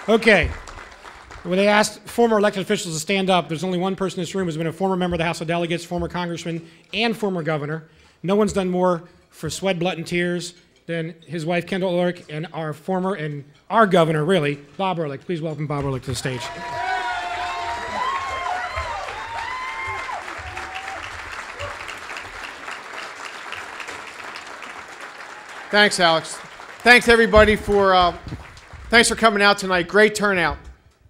Okay. When they asked former elected officials to stand up, there's only one person in this room who's been a former member of the House of Delegates, former congressman, and former governor. No one's done more for sweat, blood, and tears than his wife, Kendall Ehrlich, and our former and our governor, really, Bob Ehrlich. Please welcome Bob Ehrlich to the stage. Thanks, Alex. Thanks, everybody, thanks for coming out tonight. Great turnout.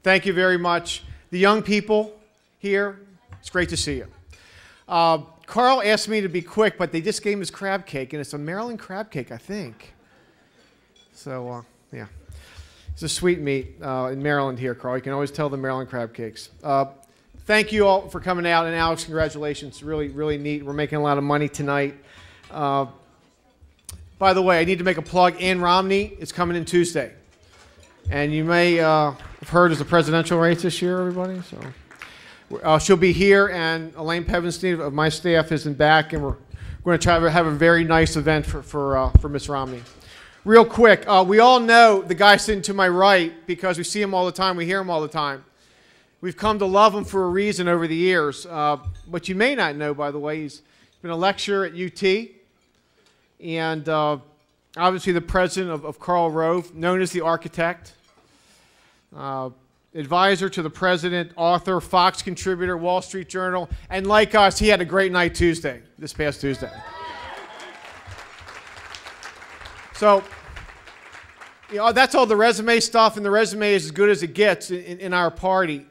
Thank you very much. The young people here, it's great to see you. Karl asked me to be quick, but they just gave him his crab cake, and it's a Maryland crab cake, I think. So, yeah. It's a sweet meat in Maryland here, Karl. You can always tell the Maryland crab cakes. Thank you all for coming out, and Alex, congratulations. Really, really neat. We're making a lot of money tonight. By the way, I need to make a plug. Ann Romney is coming in Tuesday. And you may have heard there's a presidential race this year, everybody. So she'll be here, and Elaine Pevenstein of my staff is in back, and we're going to try to have a very nice event for Miss Romney. Real quick, we all know the guy sitting to my right because we see him all the time, we hear him all the time. We've come to love him for a reason over the years. What you may not know, by the way, he's been a lecturer at UT, and obviously the president of Karl Rove, known as the architect, advisor to the president, author, Fox contributor, Wall Street Journal, and like us, he had a great night Tuesday, this past Tuesday. So, you know, that's all the resume stuff, and the resume is as good as it gets in our party.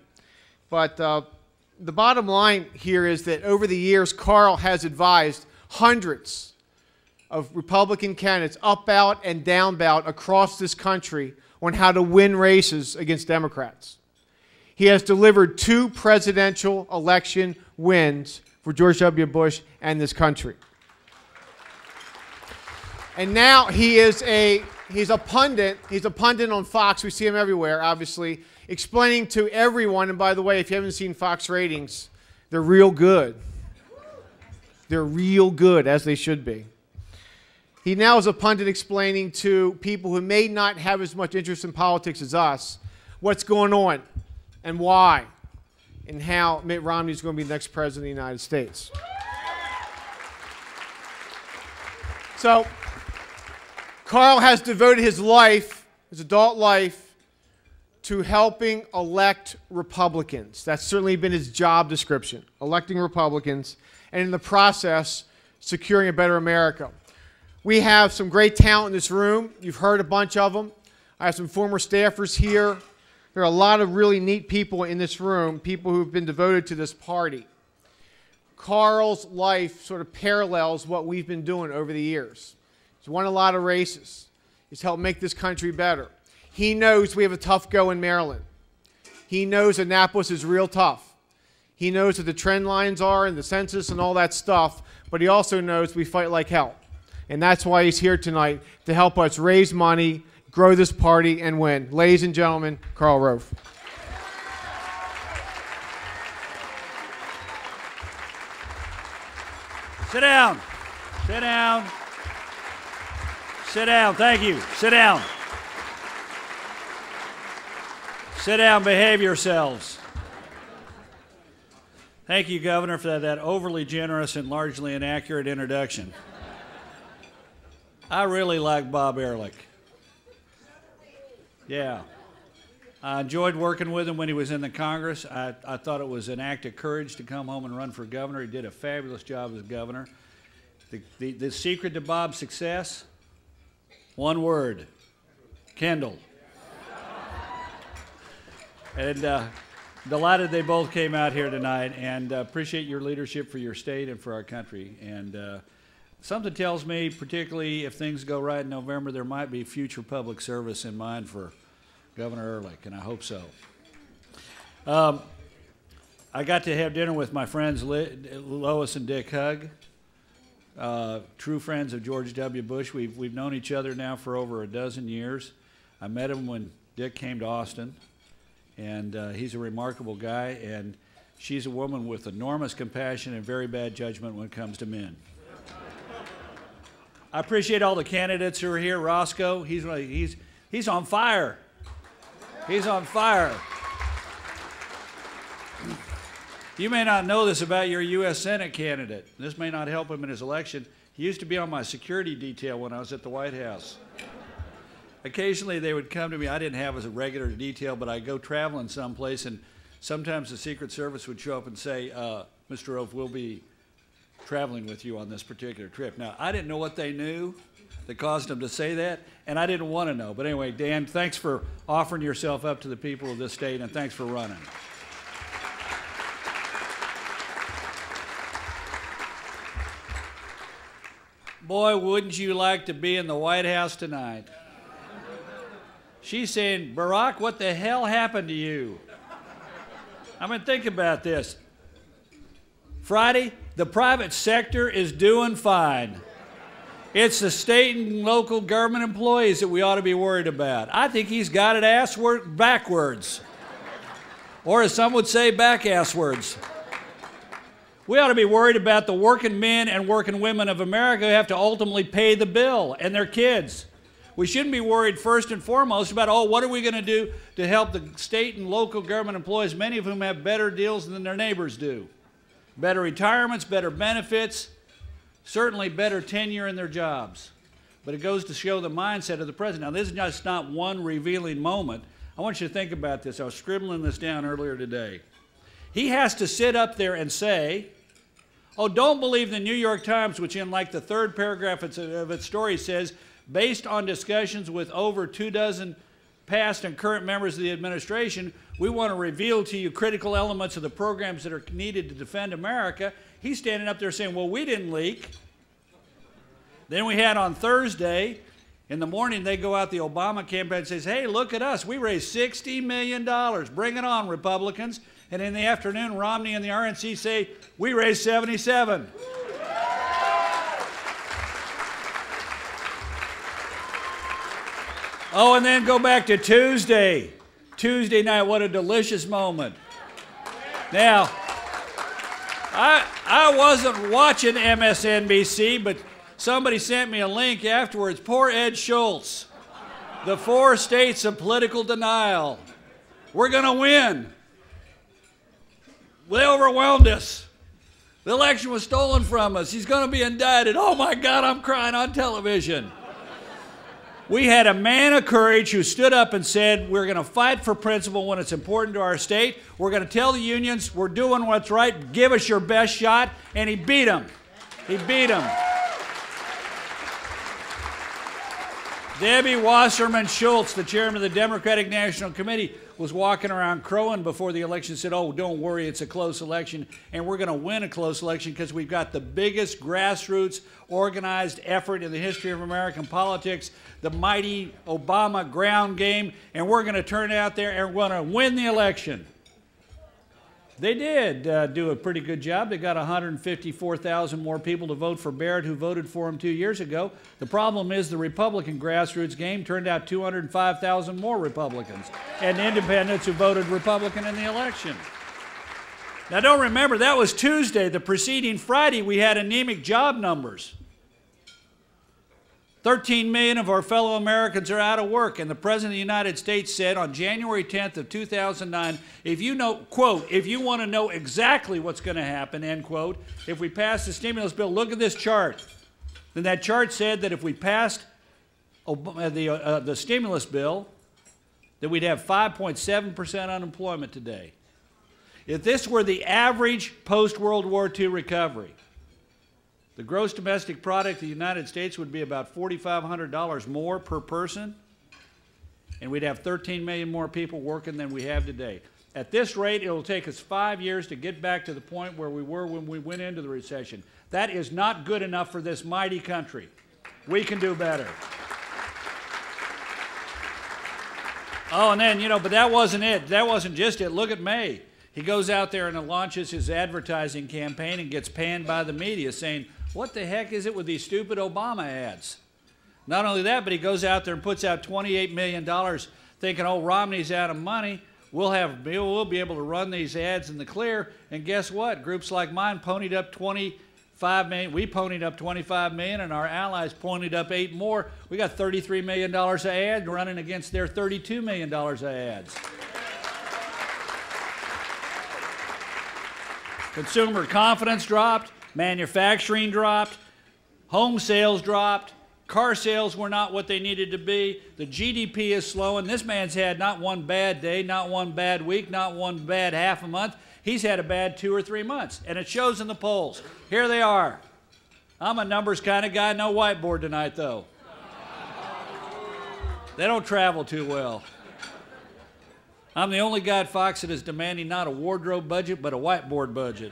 But the bottom line here is that over the years, Karl has advised hundreds of Republican candidates up ballot and down ballot across this country on how to win races against Democrats. He has delivered 2 presidential election wins for George W. Bush and this country. And now he's a pundit. He's a pundit on Fox. We see him everywhere, obviously, explaining to everyone. And by the way, if you haven't seen Fox ratings, they're real good. They're real good, as they should be. He now is a pundit explaining to people who may not have as much interest in politics as us what's going on and why and how Mitt Romney is going to be the next president of the United States. So, Karl has devoted his life, his adult life, to helping elect Republicans. That's certainly been his job description, electing Republicans, and in the process, securing a better America. We have some great talent in this room. You've heard a bunch of them. I have some former staffers here. There are a lot of really neat people in this room, people who've been devoted to this party. Karl's life sort of parallels what we've been doing over the years. He's won a lot of races. He's helped make this country better. He knows we have a tough go in Maryland. He knows Annapolis is real tough. He knows what the trend lines are and the census and all that stuff, but he also knows we fight like hell. And that's why he's here tonight, to help us raise money, grow this party, and win. Ladies and gentlemen, Karl Rove. Sit down. Sit down. Sit down. Thank you. Sit down. Sit down. Behave yourselves. Thank you, Governor, for that overly generous and largely inaccurate introduction. I really like Bob Ehrlich. Yeah. I enjoyed working with him when he was in the Congress. I thought it was an act of courage to come home and run for governor. He did a fabulous job as governor. The secret to Bob's success? One word. Kendall. And delighted they both came out here tonight, and appreciate your leadership for your state and for our country. And something tells me, particularly if things go right in November, there might be future public service in mind for Governor Ehrlich, and I hope so. I got to have dinner with my friends Lois and Dick Hugg, true friends of George W. Bush. We've known each other now for over a dozen years. I met him when Dick came to Austin, and he's a remarkable guy, and she's a woman with enormous compassion and very bad judgment when it comes to men. I appreciate all the candidates who are here. Roscoe, he's on fire. He's on fire. You may not know this about your U.S. Senate candidate. This may not help him in his election. He used to be on my security detail when I was at the White House. Occasionally they would come to me. I didn't have as a regular detail, but I'd go traveling someplace, and sometimes the Secret Service would show up and say, Mr. Rove, we'll be traveling with you on this particular trip. Now, I didn't know what they knew that caused them to say that, and I didn't want to know. But anyway, Dan, thanks for offering yourself up to the people of this state, and thanks for running. Boy, wouldn't you like to be in the White House tonight? She's saying, Barack, what the hell happened to you? I mean, think about this. Friday, the private sector is doing fine. It's the state and local government employees that we ought to be worried about. I think he's got it backwards. Or as some would say, back-asswards. We ought to be worried about the working men and working women of America who have to ultimately pay the bill, and their kids. We shouldn't be worried first and foremost about, oh, what are we going to do to help the state and local government employees, many of whom have better deals than their neighbors do. Better retirements, better benefits, certainly better tenure in their jobs. But it goes to show the mindset of the president. Now, this is just not one revealing moment. I want you to think about this. I was scribbling this down earlier today. He has to sit up there and say, oh, don't believe the New York Times, which in like the third paragraph of its story says, based on discussions with over 24 past and current members of the administration, we want to reveal to you critical elements of the programs that are needed to defend America. He's standing up there saying, well, we didn't leak. Then we had on Thursday, in the morning, they go out the Obama campaign and says, hey, look at us. We raised $60 million. Bring it on, Republicans. And in the afternoon, Romney and the RNC say, we raised 77. Oh, and then go back to Tuesday. Tuesday night, what a delicious moment. Now, I wasn't watching MSNBC, but somebody sent me a link afterwards. Poor Ed Schultz. The 4 states of political denial. We're going to win. They overwhelmed us. The election was stolen from us. He's going to be indicted. Oh, my God, I'm crying on television. We had a man of courage who stood up and said, we're going to fight for principle when it's important to our state. We're going to tell the unions we're doing what's right. Give us your best shot. And he beat them. He beat them. Debbie Wasserman Schultz, the chairman of the Democratic National Committee, was walking around crowing before the election, said, oh, don't worry, it's a close election, and we're going to win a close election because we've got the biggest grassroots organized effort in the history of American politics, the mighty Obama ground game, and we're going to turn out there and we're going to win the election. They did do a pretty good job. They got 154,000 more people to vote for Barrett who voted for him 2 years ago. The problem is the Republican grassroots game turned out 205,000 more Republicans and independents who voted Republican in the election. Now don't remember, that was Tuesday. The preceding Friday we had anemic job numbers. 13 million of our fellow Americans are out of work, and the President of the United States said on January 10th of 2009, if you know, quote, if you want to know exactly what's going to happen, end quote, if we pass the stimulus bill, look at this chart. Then that chart said that if we passed the stimulus bill, that we'd have 5.7% unemployment today. If this were the average post-World War II recovery, the gross domestic product of the United States would be about $4,500 more per person, and we'd have 13 million more people working than we have today. At this rate, it'll take us 5 years to get back to the point where we were when we went into the recession. That is not good enough for this mighty country. We can do better. Oh, and then, you know, but that wasn't it. That wasn't just it. Look at May. He goes out there and launches his advertising campaign and gets panned by the media saying, what the heck is it with these stupid Obama ads? Not only that, but he goes out there and puts out $28 million thinking, oh, Romney's out of money. We'll be able to run these ads in the clear. And guess what? Groups like mine ponied up $5 million. We ponied up $25 million, and our allies ponied up 8 more. We got $33 million of ads running against their $32 million of ads. Consumer confidence dropped, manufacturing dropped, home sales dropped, car sales were not what they needed to be, the GDP is slowing. This man's had not one bad day, not one bad week, not one bad half a month. He's had a bad 2 or 3 months, and it shows in the polls. Here they are. I'm a numbers kind of guy, no whiteboard tonight, though. They don't travel too well. I'm the only guy at Fox that is demanding not a wardrobe budget, but a whiteboard budget.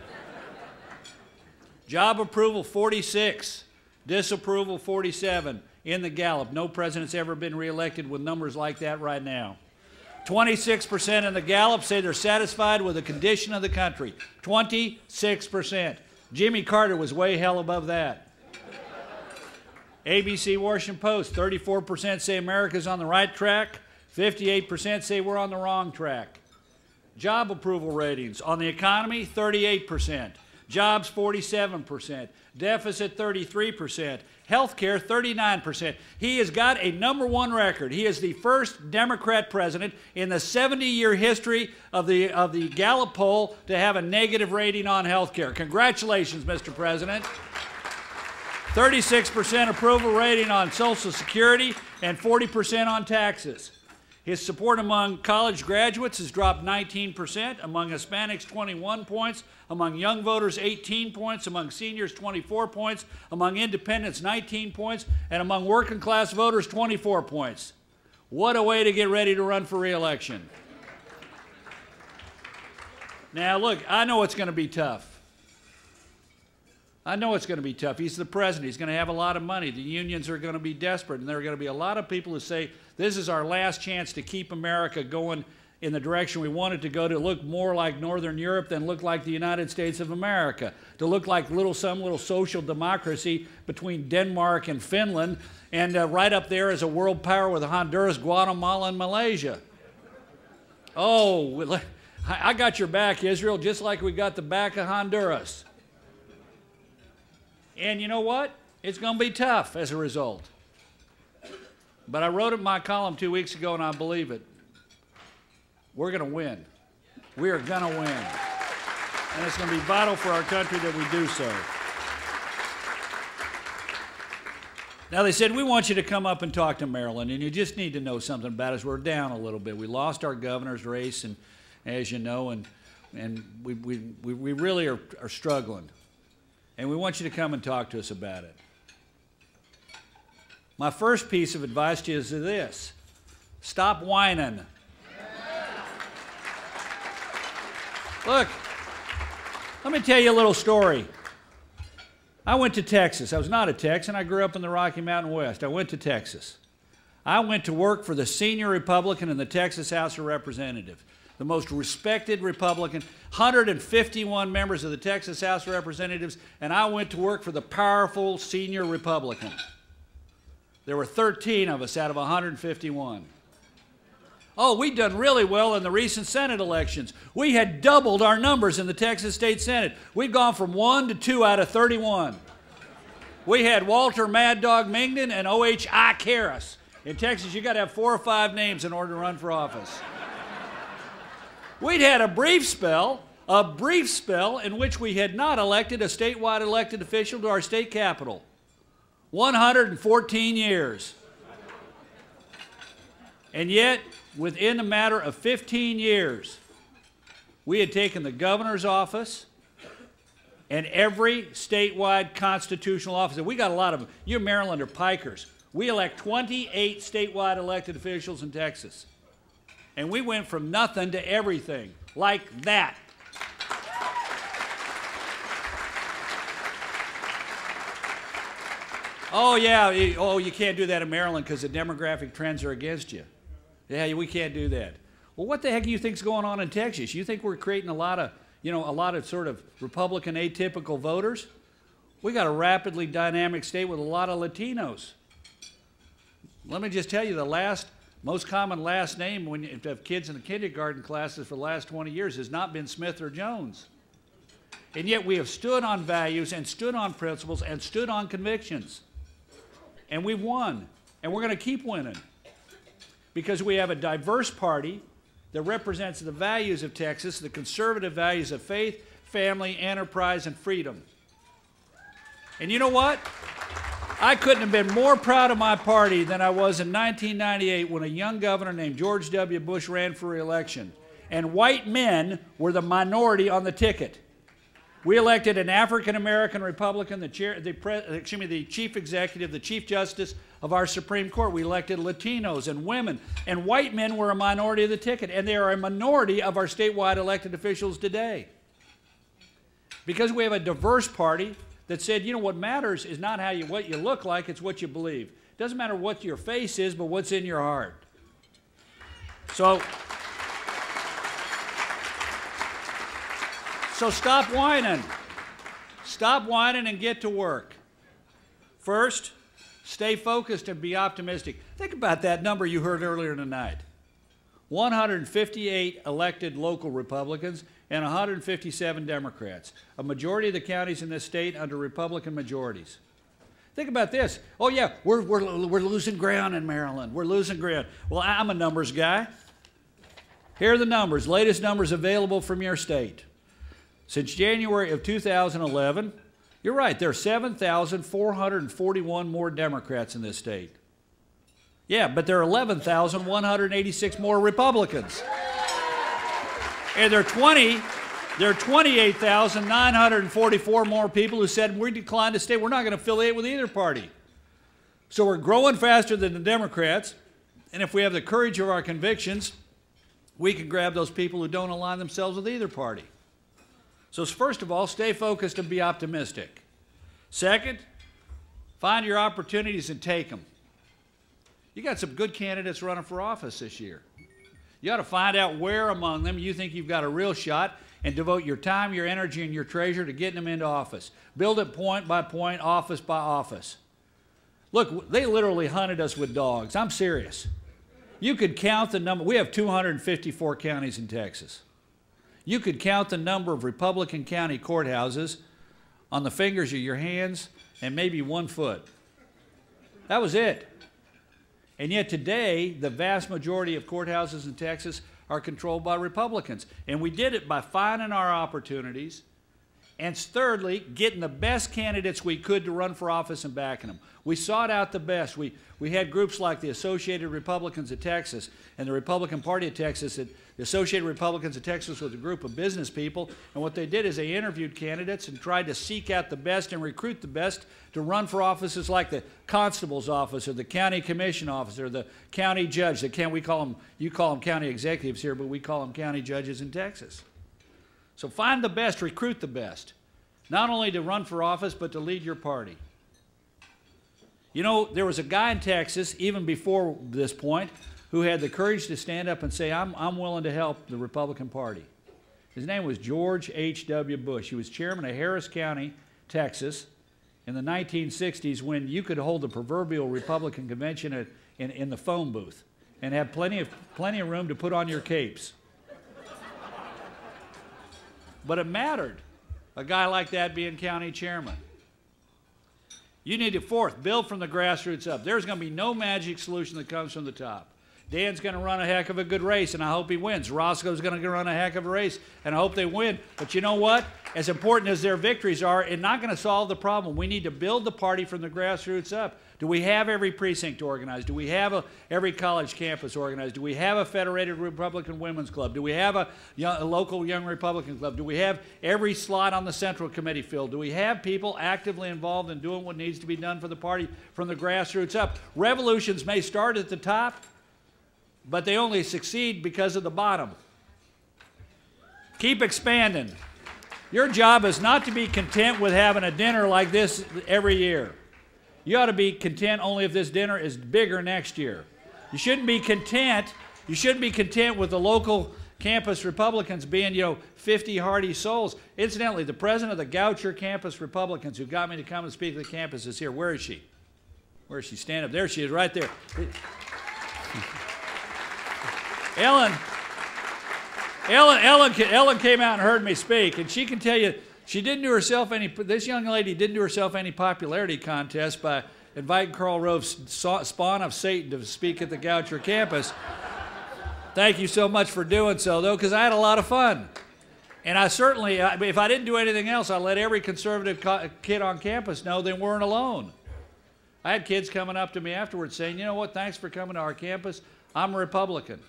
Job approval, 46. Disapproval, 47. In the Gallup, no president's ever been reelected with numbers like that right now. 26% in the Gallup say they're satisfied with the condition of the country. 26%. Jimmy Carter was way hell above that. ABC Washington Post, 34% say America's on the right track. 58% say we're on the wrong track. Job approval ratings. On the economy, 38%. Jobs, 47%. Deficit, 33%. Healthcare, 39%. He has got a #1 record. He is the first Democrat president in the 70-year history of the Gallup poll to have a negative rating on healthcare. Congratulations, Mr. President. 36% approval rating on Social Security and 40% on taxes. His support among college graduates has dropped 19%, among Hispanics 21 points, among young voters 18 points, among seniors 24 points, among independents 19 points, and among working class voters 24 points. What a way to get ready to run for re-election. Now look, I know it's going to be tough. I know it's going to be tough. He's the president. He's going to have a lot of money. The unions are going to be desperate, and there are going to be a lot of people who say, this is our last chance to keep America going in the direction we want it to go, to look more like Northern Europe than look like the United States of America, to look like some little social democracy between Denmark and Finland, and right up there is a world power with Honduras, Guatemala, and Malaysia. Oh, I got your back, Israel, just like we got the back of Honduras. And you know what? It's going to be tough as a result. But I wrote it in my column 2 weeks ago, and I believe it. We're going to win. We are going to win. And it's going to be vital for our country that we do so. Now, they said, we want you to come up and talk to Maryland, and you just need to know something about us. We're down a little bit. We lost our governor's race, and as you know, and we really are struggling. And we want you to come and talk to us about it. My first piece of advice to you is this: stop whining. Look, let me tell you a little story. I went to Texas. I was not a Texan. I grew up in the Rocky Mountain West. I went to Texas. I went to work for the senior Republican in the Texas House of Representatives, the most respected Republican, 151 members of the Texas House of Representatives, and I went to work for the powerful senior Republican. There were 13 of us out of 151. Oh, we'd done really well in the recent Senate elections. We had doubled our numbers in the Texas State Senate. We'd gone from 1 to 2 out of 31. We had Walter Mad Dog Mingdon and O.H. Ike Harris. In Texas, you got to have 4 or 5 names in order to run for office. We'd had a brief spell in which we had not elected a statewide elected official to our state capital. 114 years. And yet, within a matter of 15 years, we had taken the governor's office and every statewide constitutional office. And we got a lot of them. You Maryland are pikers. We elect 28 statewide elected officials in Texas. And we went from nothing to everything, like that. Oh, yeah, you can't do that in Maryland because the demographic trends are against you. Yeah, we can't do that. Well, what the heck do you think's going on in Texas? You think we're creating a lot of sort of Republican atypical voters? We got a rapidly dynamic state with a lot of Latinos. Let me just tell you, the most common last name when you have kids in the kindergarten classes for the last 20 years has not been Smith or Jones. And yet we have stood on values and stood on principles and stood on convictions. And we've won. And we're going to keep winning. Because we have a diverse party that represents the values of Texas, the conservative values of faith, family, enterprise, and freedom. And you know what? I couldn't have been more proud of my party than I was in 1998 when a young governor named George W. Bush ran for re-election. And white men were the minority on the ticket. We elected an African-American Republican, the chief executive, the chief justice of our Supreme Court. We elected Latinos and women. And white men were a minority of the ticket. And they are a minority of our statewide elected officials today. Because we have a diverse party that said, you know, what matters is not what you look like, it's what you believe. It doesn't matter what your face is, but what's in your heart. So stop whining. Stop whining and get to work. First, stay focused and be optimistic. Think about that number you heard earlier tonight. 158 elected local Republicans and 157 Democrats. A majority of the counties in this state under Republican majorities. Think about this. Oh yeah, we're losing ground in Maryland. We're losing ground. Well, I'm a numbers guy. Here are the numbers, latest numbers available from your state. Since January of 2011, you're right, there are 7,441 more Democrats in this state. Yeah, but there are 11,186 more Republicans. And there are 28,944 more people who said we declined to stay. We're not going to affiliate with either party. So we're growing faster than the Democrats. And if we have the courage of our convictions, we can grab those people who don't align themselves with either party. So first of all, stay focused and be optimistic. Second, find your opportunities and take them. You got some good candidates running for office this year. You ought to find out where among them you think you've got a real shot and devote your time, your energy, and your treasure to getting them into office. Build it point by point, office by office. Look, they literally hunted us with dogs. I'm serious. You could count the number. We have 254 counties in Texas. You could count the number of Republican county courthouses on the fingers of your hands and maybe 1 foot. That was it. And yet today, the vast majority of courthouses in Texas are controlled by Republicans. And we did it by finding our opportunities and thirdly, getting the best candidates we could to run for office and backing them. We sought out the best. We had groups like the Associated Republicans of Texas and the Republican Party of Texas. The Associated Republicans of Texas was a group of business people, and what they did is they interviewed candidates and tried to seek out the best and recruit the best to run for offices like the constable's office or the county commission office or the county judge. You call them county executives here, but we call them county judges in Texas. So find the best, recruit the best, not only to run for office, but to lead your party. You know, there was a guy in Texas, even before this point, who had the courage to stand up and say, I'm willing to help the Republican Party. His name was George H.W. Bush. He was chairman of Harris County, Texas, in the 1960s when you could hold the proverbial Republican convention in the phone booth and have plenty of room to put on your capes. But it mattered, a guy like that being county chairman. You need to, fourth, build from the grassroots up. There's going to be no magic solution that comes from the top. Dan's going to run a heck of a good race, and I hope he wins. Roscoe's going to run a heck of a race, and I hope they win. But you know what? As important as their victories are, it's not going to solve the problem. We need to build the party from the grassroots up. Do we have every precinct organized? Do we have every college campus organized? Do we have a federated Republican women's club? Do we have a local young Republican club? Do we have every slot on the Central Committee filled? Do we have people actively involved in doing what needs to be done for the party from the grassroots up? Revolutions may start at the top, but they only succeed because of the bottom. Keep expanding. Your job is not to be content with having a dinner like this every year. You ought to be content only if this dinner is bigger next year. You shouldn't be content. You shouldn't be content with the local campus Republicans being, 50 hardy souls. Incidentally, the president of the Goucher Campus Republicans who got me to come and speak to the campus is here. Where is she? Where is she? Stand up. There she is, right there. Ellen came out and heard me speak, and she can tell you She didn't do herself any, this young lady didn't do herself any popularity contest by inviting Karl Rove's spawn of Satan to speak at the Goucher campus. Thank you so much for doing so, though, because I had a lot of fun. And I certainly, if I didn't do anything else, I let every conservative kid on campus know they weren't alone. I had kids coming up to me afterwards saying, you know what, thanks for coming to our campus. I'm a Republican.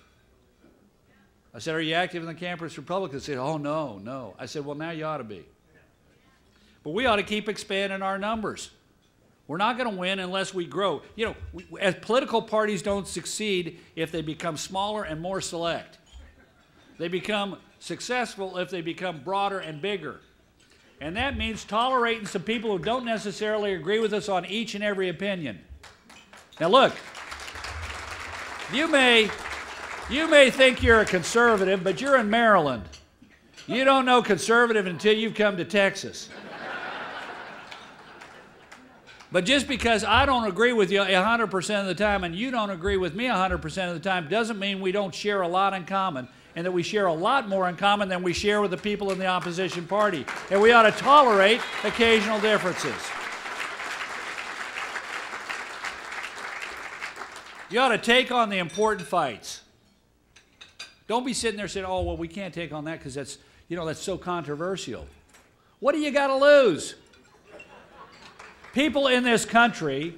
I said, are you active in the campus Republican? They said, oh, no, no. I said, well, now you ought to be. But we ought to keep expanding our numbers. We're not going to win unless we grow. You know, as political parties don't succeed if they become smaller and more select. They become successful if they become broader and bigger. And that means tolerating some people who don't necessarily agree with us on each and every opinion. Now look, you may think you're a conservative, but you're in Maryland. You don't know conservative until you've come to Texas. But just because I don't agree with you 100% of the time and you don't agree with me 100% of the time doesn't mean we don't share a lot in common, and that we share a lot more in common than we share with the people in the opposition party. And we ought to tolerate occasional differences. You ought to take on the important fights. Don't be sitting there saying, oh, well, we can't take on that because that's, you know, that's so controversial. What do you got to lose? People in this country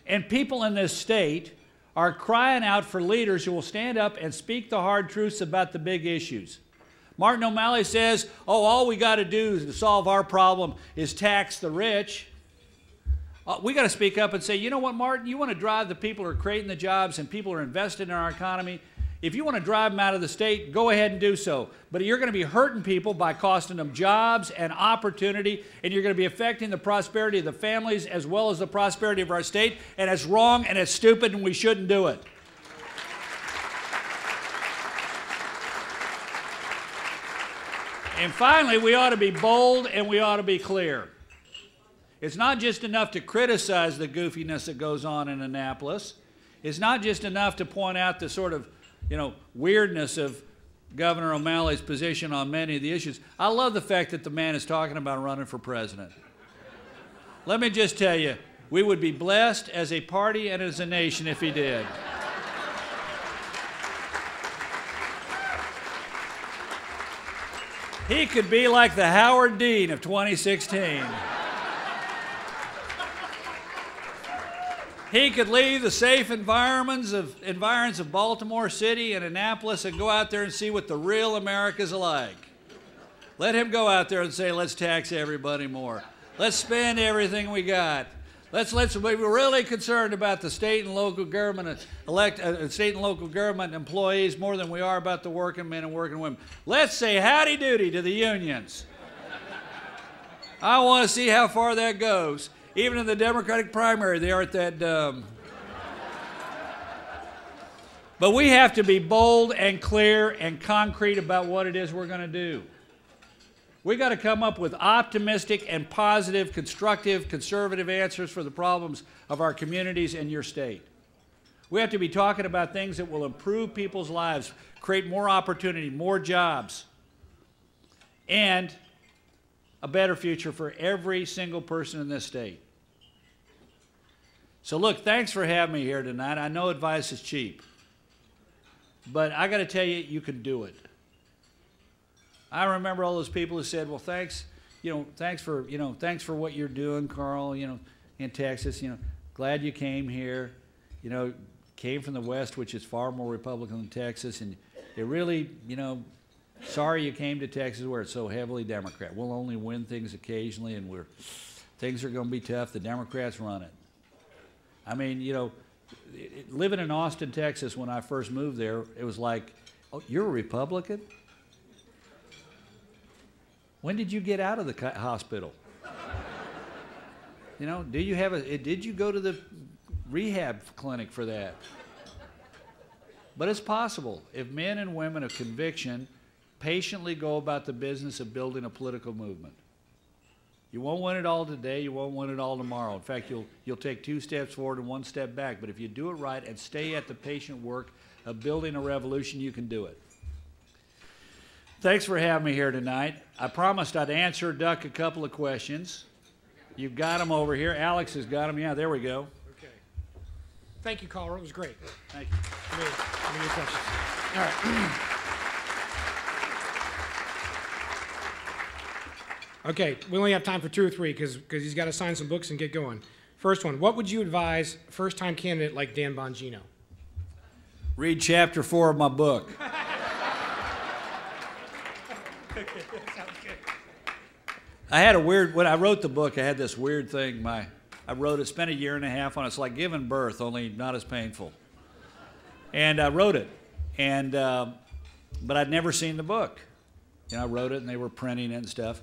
and people in this state are crying out for leaders who will stand up and speak the hard truths about the big issues. Martin O'Malley says, oh, all we got to do to solve our problem is tax the rich. We got to speak up and say, you know what, Martin, you want to drive the people who are creating the jobs and people who are invested in our economy. If you want to drive them out of the state, go ahead and do so. But you're going to be hurting people by costing them jobs and opportunity, and you're going to be affecting the prosperity of the families as well as the prosperity of our state, and it's wrong and it's stupid and we shouldn't do it. And finally, we ought to be bold and we ought to be clear. It's not just enough to criticize the goofiness that goes on in Annapolis. It's not just enough to point out the sort of, you know, weirdness of Governor O'Malley's position on many of the issues. I love the fact that the man is talking about running for president. Let me just tell you, we would be blessed as a party and as a nation if he did. He could be like the Howard Dean of 2016. He could leave the safe environs of Baltimore City and Annapolis and go out there and see what the real America's like. Let him go out there and say, let's tax everybody more. Let's spend everything we got. Let's be really concerned about the state and local government state and local government employees more than we are about the working men and working women. Let's say howdy doody to the unions. I want to see how far that goes. Even in the Democratic primary, they aren't that dumb. But we have to be bold and clear and concrete about what it is we're going to do. We've got to come up with optimistic and positive, constructive, conservative answers for the problems of our communities and your state. We have to be talking about things that will improve people's lives, create more opportunity, more jobs, and a better future for every single person in this state. So look, thanks for having me here tonight. I know advice is cheap, but I got to tell you, you can do it. I remember all those people who said, well, thanks for what you're doing, Karl, in Texas, glad you came here, came from the West, which is far more Republican than Texas, and it really, sorry you came to Texas where it's so heavily Democrat. We'll only win things occasionally, and things are going to be tough. The Democrats run it. I mean, living in Austin, Texas, when I first moved there, it was like, oh, you're a Republican? When did you get out of the hospital? Did you go to the rehab clinic for that? But it's possible if men and women of conviction patiently go about the business of building a political movement. You won't win it all today, you won't win it all tomorrow. In fact, you'll take 2 steps forward and 1 step back. But if you do it right and stay at the patient work of building a revolution, you can do it. Thanks for having me here tonight. I promised I'd answer Duck a couple of questions. You've got them over here. Alex has got them. Yeah, there we go. Okay. Thank you, Karl. It was great. Thank you. Give me your questions. All right. Okay, we only have time for 2 or 3 because he's got to sign some books and get going. First one, what would you advise a first-time candidate like Dan Bongino? Read chapter 4 of my book. I had a weird, when I wrote the book, I had this weird thing. I wrote it, spent a year and a half on it. It's like giving birth, only not as painful. And I wrote it, but I'd never seen the book. You know, I wrote it, and they were printing it and stuff.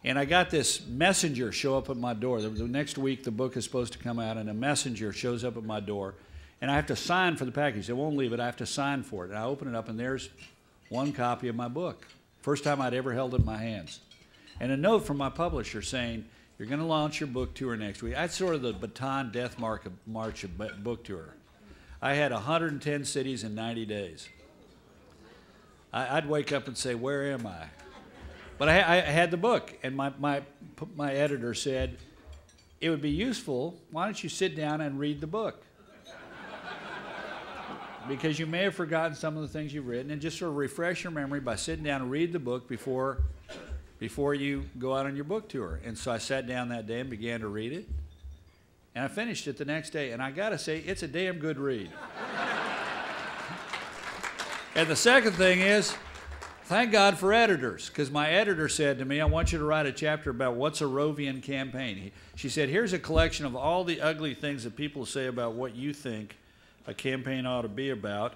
And I got this messenger show up at my door. The next week, the book is supposed to come out, and a messenger shows up at my door. And I have to sign for the package. They won't leave it. I have to sign for it. And I open it up, and there's one copy of my book. First time I'd ever held it in my hands. And a note from my publisher saying, you're going to launch your book tour next week. That's sort of the baton death march of book tour. I had 110 cities in 90 days. I'd wake up and say, where am I? But I had the book, and my editor said, it would be useful, why don't you sit down and read the book? Because you may have forgotten some of the things you've written, and just sort of refresh your memory by sitting down and read the book before you go out on your book tour. And so I sat down that day and began to read it, and I finished it the next day, and I got to say, it's a damn good read. And the second thing is, thank God for editors, because my editor said to me, I want you to write a chapter about what's a Rovian campaign. She said, here's a collection of all the ugly things that people say about what you think a campaign ought to be about.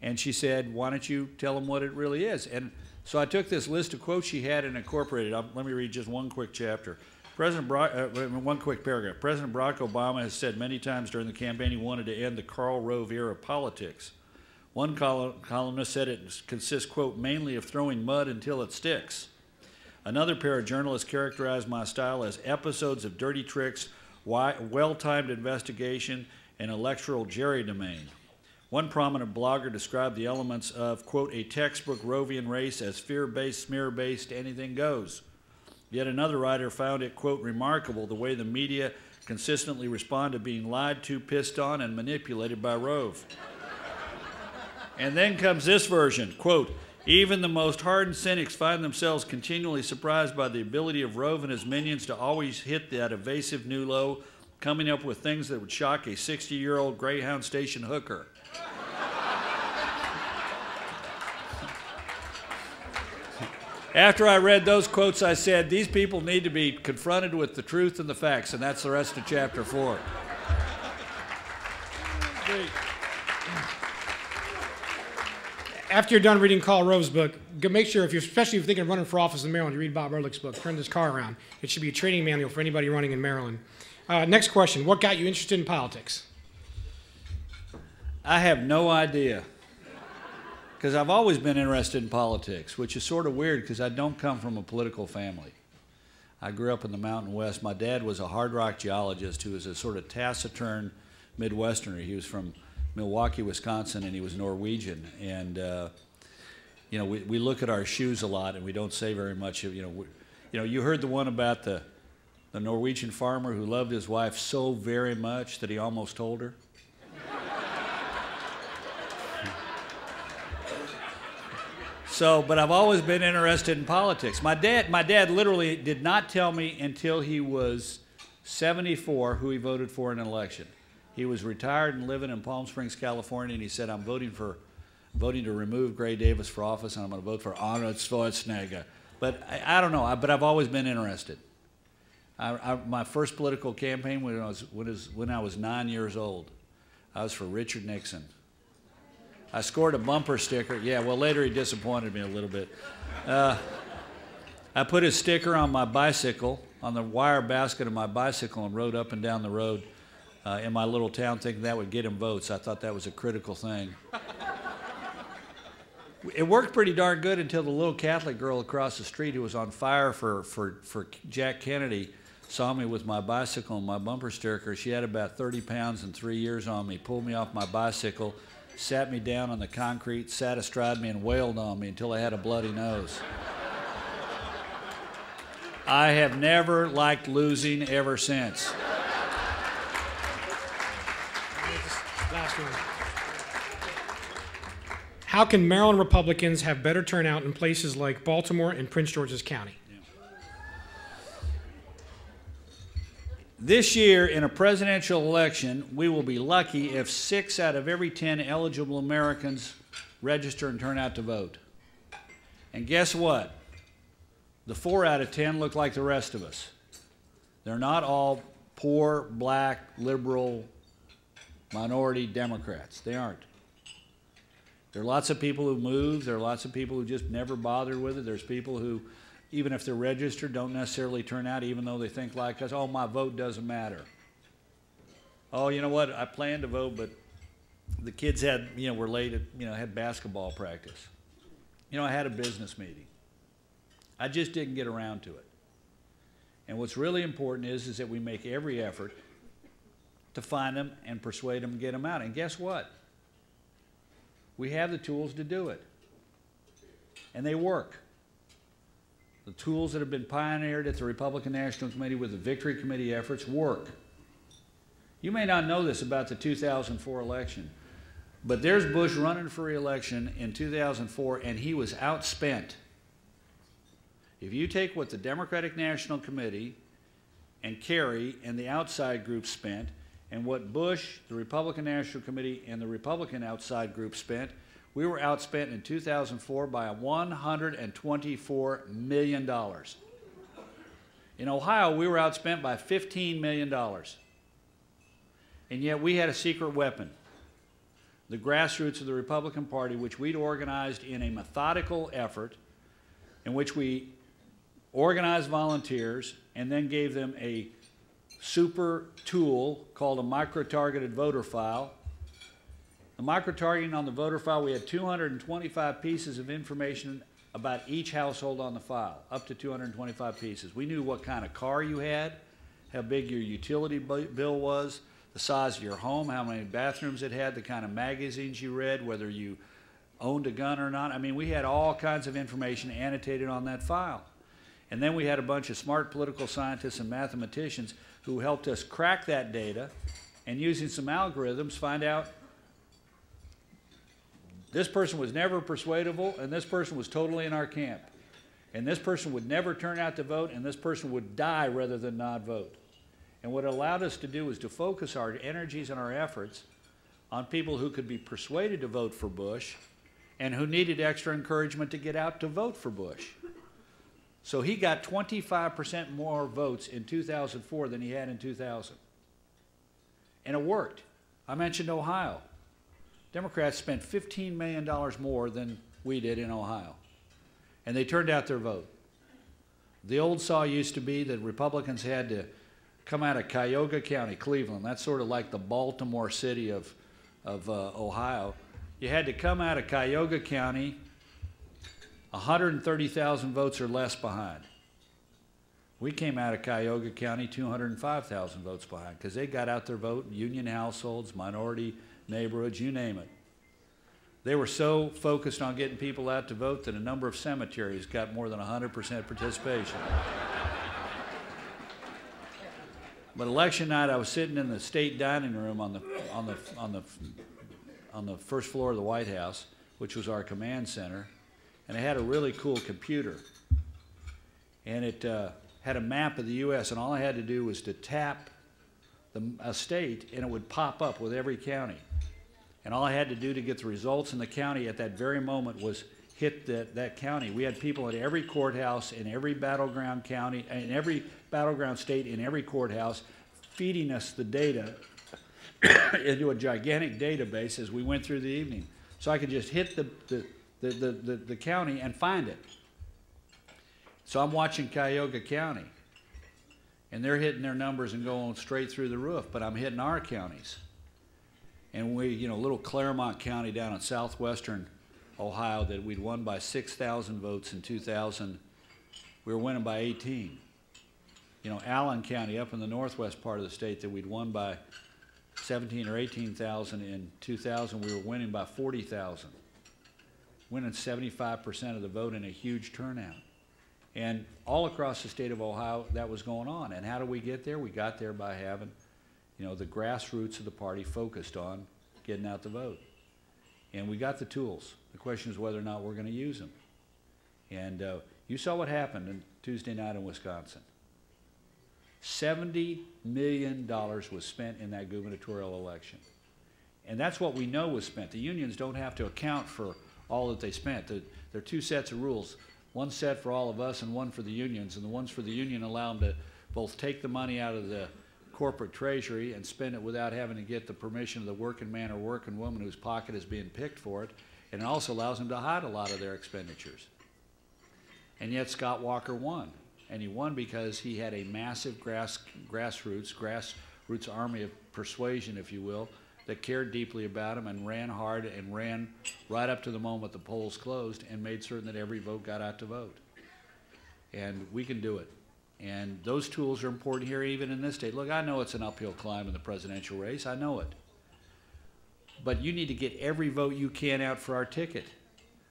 And she said, why don't you tell them what it really is? And so I took this list of quotes she had and incorporated. Let me read just one quick chapter. One quick paragraph. President Barack Obama has said many times during the campaign he wanted to end the Karl Rove era of politics. One columnist said it consists, quote, mainly of throwing mud until it sticks. Another pair of journalists characterized my style as episodes of dirty tricks, well-timed investigation, and electoral gerrymandering. One prominent blogger described the elements of, quote, a textbook Rovian race as fear-based, smear-based, anything goes. Yet another writer found it, quote, remarkable the way the media consistently respond to being lied to, pissed on, and manipulated by Rove. And then comes this version, quote, even the most hardened cynics find themselves continually surprised by the ability of Rove and his minions to always hit that evasive new low, coming up with things that would shock a 60-year-old Greyhound station hooker. After I read those quotes, I said, these people need to be confronted with the truth and the facts, and that's the rest of chapter 4. Great. After you're done reading Karl Rove's book, make sure, especially if you're thinking of running for office in Maryland, you read Bob Ehrlich's book, Turn This Car Around. It should be a training manual for anybody running in Maryland. Next question, what got you interested in politics? I have no idea, because I've always been interested in politics, which is sort of weird because I don't come from a political family. I grew up in the Mountain West. My dad was a hard rock geologist who was a sort of taciturn Midwesterner. He was from Milwaukee, Wisconsin, and he was Norwegian. And you know, we look at our shoes a lot, and we don't say very much. You know, you heard the one about the Norwegian farmer who loved his wife so very much that he almost told her. So, but I've always been interested in politics. My dad literally did not tell me until he was 74 who he voted for in an election. He was retired and living in Palm Springs, California, and he said, I'm voting to remove Gray Davis for office, and I'm going to vote for Arnold Schwarzenegger. But I don't know, but I've always been interested. My first political campaign when I was 9 years old, I was for Richard Nixon. I scored a bumper sticker. Yeah, well, later he disappointed me a little bit. I put his sticker on my bicycle, on the wire basket of my bicycle, and rode up and down the road in my little town thinking that would get him votes. I thought that was a critical thing. It worked pretty darn good until the little Catholic girl across the street who was on fire for Jack Kennedy saw me with my bicycle and my bumper sticker. She had about 30 pounds and 3 years on me, pulled me off my bicycle, sat me down on the concrete, sat astride me, and wailed on me until I had a bloody nose. I have never liked losing ever since. Last one. How can Maryland Republicans have better turnout in places like Baltimore and Prince George's County? This year, in a presidential election, we will be lucky if 6 out of every 10 eligible Americans register and turn out to vote. And guess what? The 4 out of 10 look like the rest of us. They're not all poor, black, liberal, minority Democrats. They aren't. There are lots of people who move. There are lots of people who just never bothered with it. There's people who, even if they're registered, don't necessarily turn out, even though they think like us, oh, my vote doesn't matter. Oh, you know what, I planned to vote, but the kids had, were late at, had basketball practice. I had a business meeting. I just didn't get around to it. And what's really important is that we make every effort to find them and persuade them and get them out. And guess what? We have the tools to do it. And they work. The tools that have been pioneered at the Republican National Committee with the Victory Committee efforts work. You may not know this about the 2004 election, but there's Bush running for re-election in 2004, and he was outspent. If you take what the Democratic National Committee and Kerry and the outside group spent, and what Bush, the Republican National Committee, and the Republican outside group spent, we were outspent in 2004 by $124 million. In Ohio, we were outspent by $15 million. And yet we had a secret weapon, the grassroots of the Republican Party, which we'd organized in a methodical effort in which we organized volunteers and then gave them a super tool called a micro-targeted voter file. The micro-targeting on the voter file, we had 225 pieces of information about each household on the file, up to 225 pieces. We knew what kind of car you had, how big your utility bill was, the size of your home, how many bathrooms it had, the kind of magazines you read, whether you owned a gun or not. I mean, we had all kinds of information annotated on that file. And then we had a bunch of smart political scientists and mathematicians who helped us crack that data and using some algorithms find out this person was never persuadable and this person was totally in our camp. And this person would never turn out to vote and this person would die rather than not vote. And what it allowed us to do was to focus our energies and our efforts on people who could be persuaded to vote for Bush and who needed extra encouragement to get out to vote for Bush. So he got 25% more votes in 2004 than he had in 2000. And it worked. I mentioned Ohio. Democrats spent $15 million more than we did in Ohio. And they turned out their vote. The old saw used to be that Republicans had to come out of Cuyahoga County, Cleveland. That's sort of like the Baltimore city of Ohio. You had to come out of Cuyahoga County 130,000 votes or less behind. We came out of Cuyahoga County 205,000 votes behind because they got out their vote in union households, minority neighborhoods, you name it. They were so focused on getting people out to vote that a number of cemeteries got more than 100% participation. But election night, I was sitting in the state dining room on the first floor of the White House, which was our command center. And it had a really cool computer. And it had a map of the U.S., and all I had to do was to tap a state, and it would pop up with every county. And all I had to do to get the results in the county at that very moment was hit that county. We had people at every courthouse, in every battleground county, in every battleground state, in every courthouse, feeding us the data into a gigantic database as we went through the evening. So I could just hit the county and find it. So I'm watching Cuyahoga County, and they're hitting their numbers and going straight through the roof, but I'm hitting our counties. And we, little Claremont County down in southwestern Ohio that we'd won by 6,000 votes in 2000, we were winning by 18. Allen County up in the northwest part of the state that we'd won by 17 or 18,000 in 2000, we were winning by 40,000, winning 75% of the vote in a huge turnout. And all across the state of Ohio, that was going on. And how did we get there? We got there by having, the grassroots of the party focused on getting out the vote. And we got the tools. The question is whether or not we're going to use them. And you saw what happened on Tuesday night in Wisconsin. $70 million was spent in that gubernatorial election. And that's what we know was spent. The unions don't have to account for all that they spent. There are two sets of rules, one set for all of us and one for the unions. And the ones for the union allow them to both take the money out of the corporate treasury and spend it without having to get the permission of the working man or working woman whose pocket is being picked for it. And it also allows them to hide a lot of their expenditures. And yet Scott Walker won. And he won because he had a massive grassroots army of persuasion, if you will, that cared deeply about him and ran hard and ran right up to the moment the polls closed and made certain that every vote got out to vote. And we can do it. And those tools are important here, even in this state. Look, I know it's an uphill climb in the presidential race. I know it. But you need to get every vote you can out for our ticket.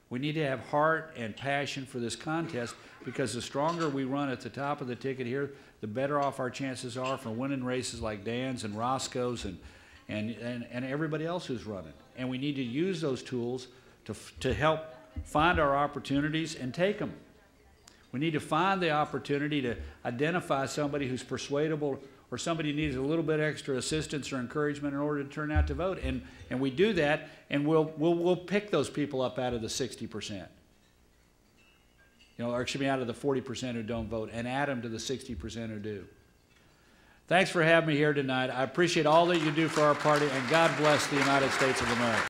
We need to have heart and passion for this contest, because the stronger we run at the top of the ticket here, the better off our chances are for winning races like Dan's and Roscoe's and everybody else who's running. And we need to use those tools to help find our opportunities and take them. We need to find the opportunity to identify somebody who's persuadable or somebody who needs a little bit extra assistance or encouragement in order to turn out to vote. And we do that, and we'll pick those people up out of the 60%. Or excuse me, out of the 40% who don't vote, and add them to the 60% who do. Thanks for having me here tonight. I appreciate all that you do for our party, and God bless the United States of America.